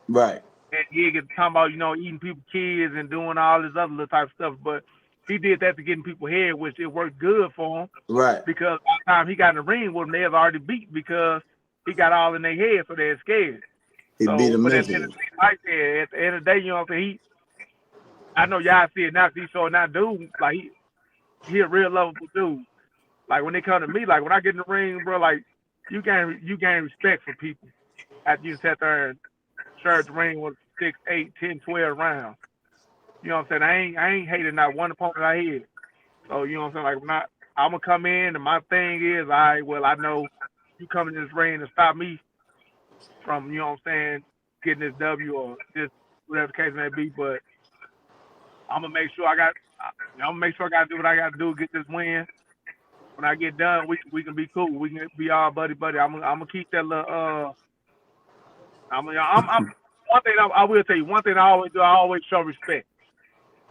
Right. And he'll get talking about, you know, eating people's kids and doing all this other little type of stuff. But he did that to get in people's head, which it worked good for him. Right. Because by the time he got in the ring with them, they have already beat because he got all in their head, so they're scared. He beat them mentally. At the end of the day, you know what I'm saying? I know y'all see it now, because he showing that dude, like, he a real lovable dude. Like when they come to me, like when I get in the ring, bro, like you gain respect for people after you sit there and share the ring with 6, 8, 10, 12 rounds. You know what I'm saying? I ain't hating not one opponent I hit. So you know what I'm saying? Like I'm gonna come in and my thing is, I know you come in this ring to stop me from, you know what I'm saying, getting this W or this whatever the case may be, but I'm gonna make sure I gotta do what I gotta do to get this win. When I get done, we can be cool. We can be all buddy. I'm gonna keep that little I'm one thing I will tell you, one thing I always do, I always show respect.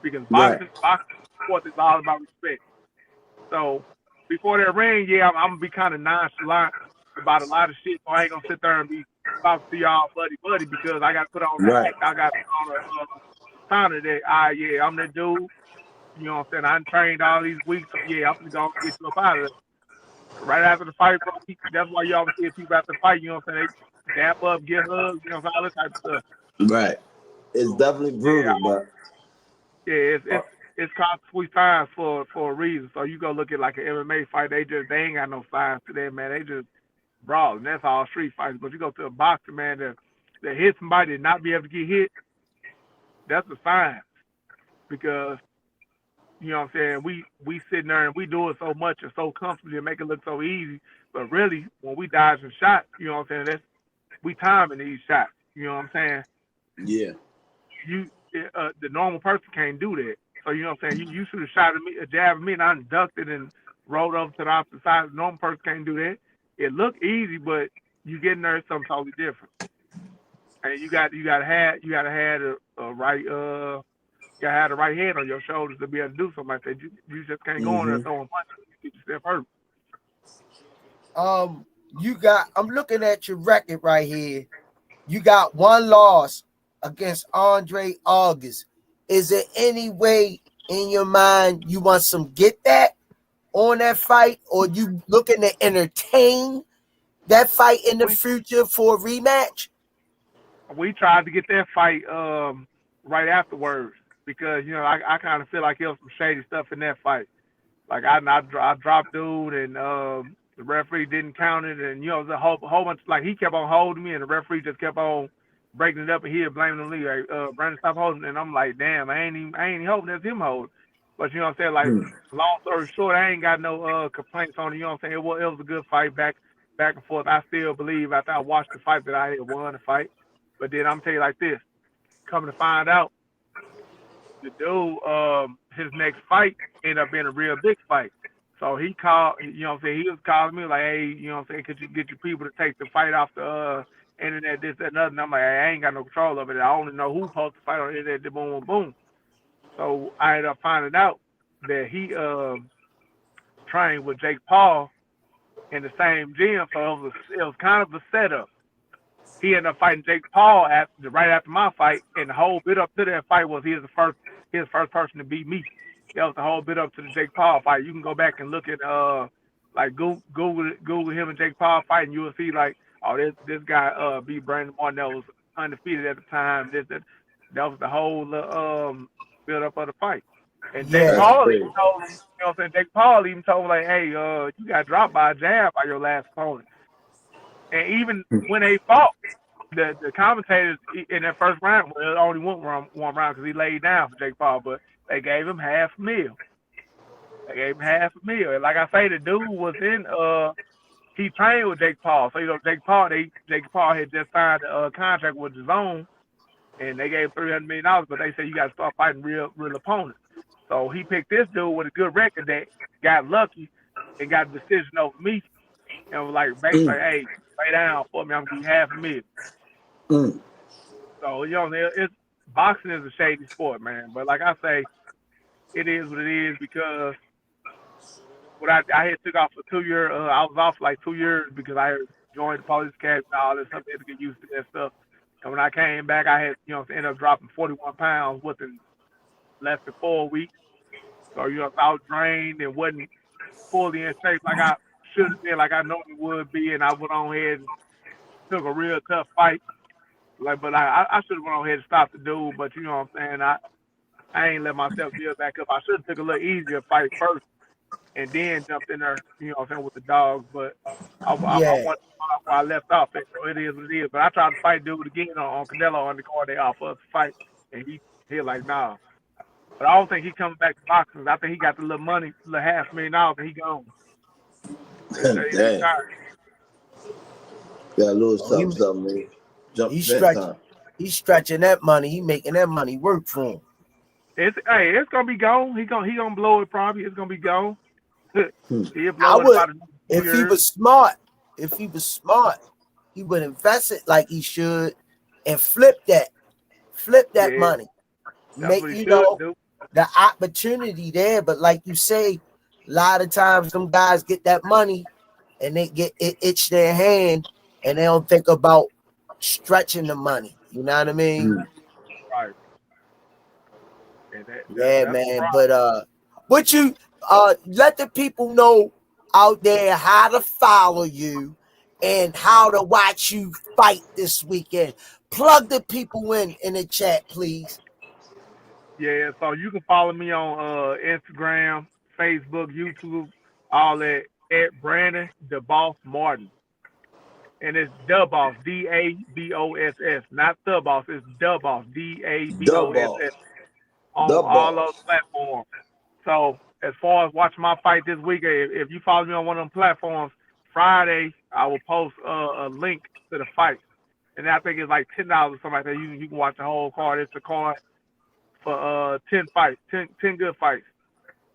Because boxing sport is all about respect. So before that ring, yeah, I'm gonna be kind of nonchalant about a lot of shit. So I ain't gonna sit there and be talking to y'all buddy because I gotta put on that act. I gotta put on a counter that yeah, I'm that dude. You know what I'm saying? I trained all these weeks, so yeah, I'm gonna get you up out of there. Right after the fight, bro, that's why you always see people after the fight, you know what I'm saying? They dap up, get hugs, you know what I'm saying, all this type of stuff. Right. It's definitely brutal, but yeah, it's called sweet signs for a reason. So you go look at like an MMA fight, they ain't got no signs to them, man. They just brawl, and that's all street fights. But you go to a boxer, man, that hit somebody and not be able to get hit, that's a sign. Because you know what I'm saying, we sitting there and we do it so much and so comfortably and make it look so easy. But really, when we dodge and shot, you know what I'm saying, we timing these shots. You know what I'm saying? Yeah. The normal person can't do that. So you know what I'm saying? You should have shot at me, a jab at me, and I ducked it and rolled over to the opposite side. The normal person can't do that. It looked easy, but you get in there, it's something totally different. And you gotta have a right you gotta have the right head on your shoulders to be able to do something like that. You just can't go in there throwing punches. You get yourself hurt. I'm looking at your record right here. You got one loss against Andre August. Is there any way in your mind you want some get that on that fight, or you looking to entertain that fight in the future for a rematch? We tried to get that fight right afterwards because, you know, I kind of feel like there was some shady stuff in that fight. Like I dropped dude and the referee didn't count it, and you know, the whole bunch, like he kept on holding me and the referee just kept on breaking it up, and he had blamed the league. Like, Brandon, stop holding. And I'm like, damn, I ain't even holding. That's him holding. But you know what I'm saying? Like, long story short, I ain't got no complaints on it. You know what I'm saying? It was a good fight, back and forth. I still believe after I watched the fight that I had won the fight. But then I'm telling you like this, coming to find out, the dude, his next fight ended up being a real big fight. So he called, you know what I'm saying? He was calling me like, hey, you know what I'm saying? Could you get your people to take the fight off the internet, this, that, and other? And I'm like, hey, I ain't got no control over it. I only know who's supposed to fight on the internet, boom, boom, boom. So I ended up finding out that he trained with Jake Paul in the same gym. So it was kind of a setup. He ended up fighting Jake Paul right after my fight, and the whole bit up to that fight was he was the first person to beat me. That was the whole bit up to the Jake Paul fight. You can go back and look at like Google him and Jake Paul fight, and you will see like, oh, this guy beat Brandon Martin that was undefeated at the time. That was the whole build up of the fight. And Jake Paul even told him, you know what I'm saying? Jake Paul even told him like, hey, you got dropped by a jab by your last opponent. And even when they fought, the commentators in that first round, well, it only went one round because he laid down for Jake Paul, but they gave him $500,000. And like I say, the dude was he trained with Jake Paul. So, you know, Jake Paul had just signed a contract with DAZN, and they gave $300 million, but they said you got to start fighting real opponents. So he picked this dude with a good record that got lucky and got a decision over me. And was like, basically, hey, lay down for me. I'm going to give $500,000. So, you know, boxing is a shady sport, man. But like I say, it is what it is because I had took off for 2 years. I was off for like 2 years because I had joined the police academy and all this stuff. I had to get used to that stuff. And when I came back, I had, you know, ended up dropping 41 pounds within less than 4 weeks. So, you know, I was drained and wasn't fully in shape like I should have been, like I normally would be. And I went on ahead and took a real tough fight. But I should have went on ahead and stopped the dude. But you know what I'm saying? I ain't let myself build back up. I should have took a little easier fight first and then jumped in there, you know what I'm saying, with the dogs. But I Yeah. want to start where I left off. So it is what it is. But I tried to fight dude again on Canelo on the card they offer us to fight, and he like, nah. But I don't think he coming back to boxing. I think he got the little money, little $500,000, and he gone. He Damn. retired. Got a little Oh, something, man. Jump he's that time. stretching that money. He making that money work for him. It's gonna be gone. He gonna blow it probably. It's gonna be gone. He'll blow I it would, about 2 if he years. was smart, he would invest it like he should and flip that Yeah, money. that's Make what he you should know do. the opportunity there, but like you say, a lot of times some guys get that money and they get it itch their hand and they don't think about stretching the money. You know what I mean? Right. And Yeah, that's the man. problem. But what you let the people know out there how to follow you and how to watch you fight this weekend. Plug the people in the chat, please. Yeah, so you can follow me on Instagram, Facebook, YouTube, all that at Brandon the Boss Martin. And it's the boss, DABOSS, not the boss, it's the boss, The ball. DABOSS on The all boss. those platforms. So as far as watching my fight this week, if you follow me on one of them platforms, Friday I will post a link to the fight, and I think it's like $10 or something like that. You can watch the whole card. It's a card for 10 fights, 10 good fights.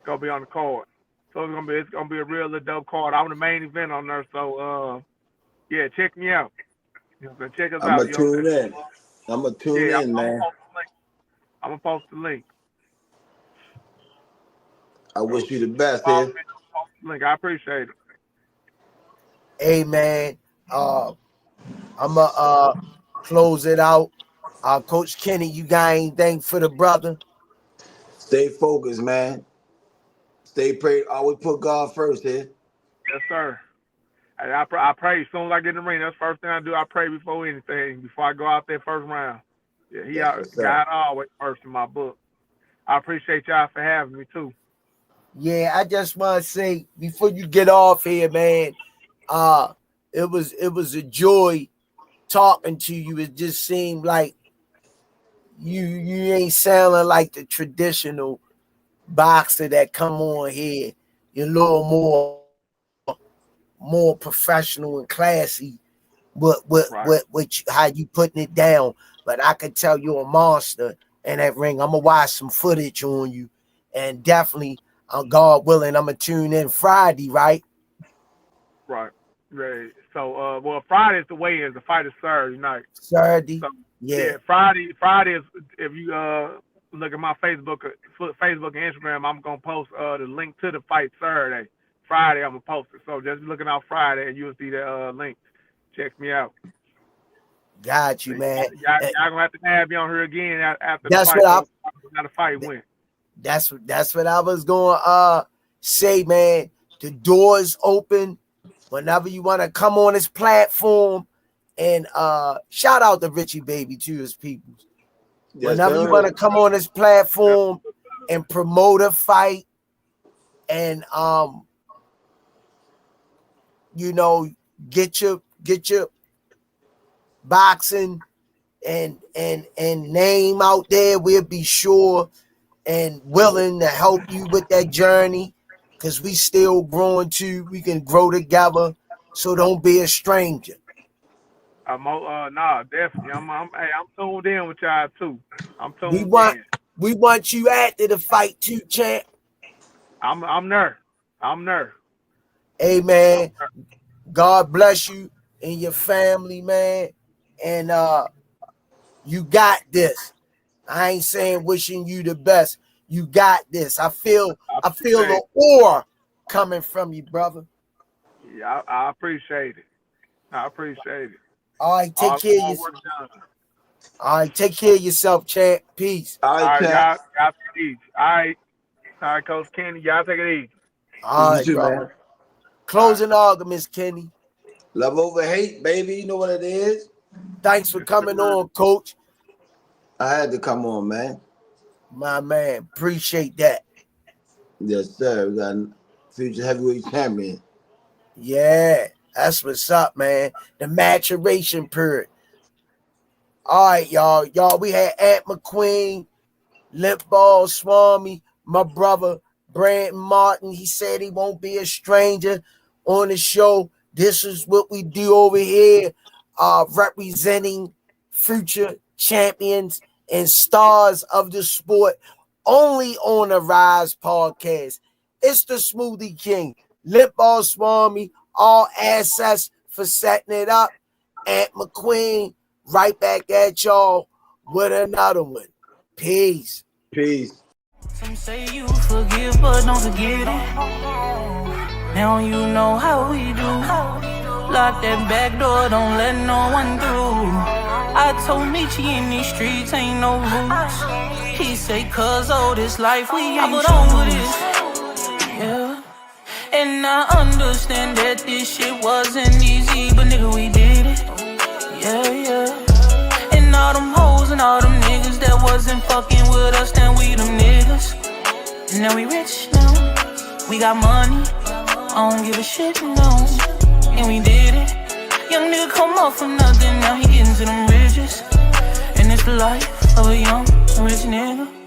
Gonna be on the card. So it's gonna be a real dope card. I'm the main event on there. So yeah, check me out. You know, check us I'm out. going to You know what I'm tune saying? in. I'm going to tune Yeah, in, man. I'm gonna post the link. I wish you the best, Follow here. me, post the link. I appreciate it. Hey man, I'ma close it out. Coach Kenny, you got anything for the brother? Stay focused, man. Stay pray. Always put God first, here. Yes, sir. I pray as soon as I get in the ring. That's the first thing I do. I pray before anything, before I go out there first round. Yeah, That's what's up. God always first in my book. I appreciate y'all for having me too. Yeah, I just want to say before you get off here, man, it was a joy talking to you. It just seemed like you ain't sounding like the traditional boxer that come on here. You're a little more professional and classy with how you putting it down. But I can tell you're a monster in that ring. I'm gonna watch some footage on you, and definitely, God willing, I'm gonna tune in Friday, right? Right. So, well, Friday's the weigh-in. The fight is Saturday night. Saturday. So, Yeah. Friday is, if you look at my Facebook and Instagram, I'm gonna post the link to the fight Saturday. Friday I'm gonna post it. So just looking out Friday and you'll see the link. Check me out. Got you, man. Y'all gonna have to have me on here again after That's the fight. what the fight went. That's what I was going say, man. The door's open whenever you want to come on this platform, and shout out to Richie Baby to his people. Yes, Whenever sir. you want to come on this platform and promote a fight, and you know, get your boxing and name out there, we'll be sure and willing to help you with that journey, because we still growing too. We can grow together, so don't be a stranger. Nah, definitely. I'm tuned in with y'all too. I'm tuned in. We want you after the fight too, champ. I'm there. I'm there. Hey man, God bless you and your family, man. And you got this. I ain't saying wishing you the best. You got this. I feel the aura coming from you, brother. Yeah, I appreciate it. I appreciate it. All right, take care of yourself. All right, take care of yourself, champ. Peace. All right, y'all take it easy. All right, Coach Kenny, y'all take it easy. All right, bro. Man. Closing arguments, Kenny. Love over hate, baby. You know what it is. Thanks for coming on, Coach. I had to come on, man. My man, appreciate that. Yes, sir. We got future heavyweight champion. Yeah, that's what's up, man. The maturation period. All right, y'all. Y'all, we had Ant McQueen, Lip Ball Swami, my brother, Brandon Martin. He said he won't be a stranger on the show. This is what we do over here, representing future champions and stars of the sport only on the Rize podcast. It's the Smoothie King, Lip Ball Swami, all assets for setting it up. Ant McQueen, right back at y'all with another one. Peace. Peace. Some say you forgive, but don't forget it. Now you know how we do. Lock that back door, don't let no one through. I told Nietzsche in these streets ain't no rules. He say, cause all this life we ain't put on with this. Yeah. And I understand that this shit wasn't easy, but nigga, we did it. Yeah, yeah. And all them hoes and all them niggas that wasn't fucking with us, then we them niggas. Now we rich now, we got money, I don't give a shit, no. And we did it. Young nigga come off for nothing, now he getting to them riches. And it's the life of a young rich nigga.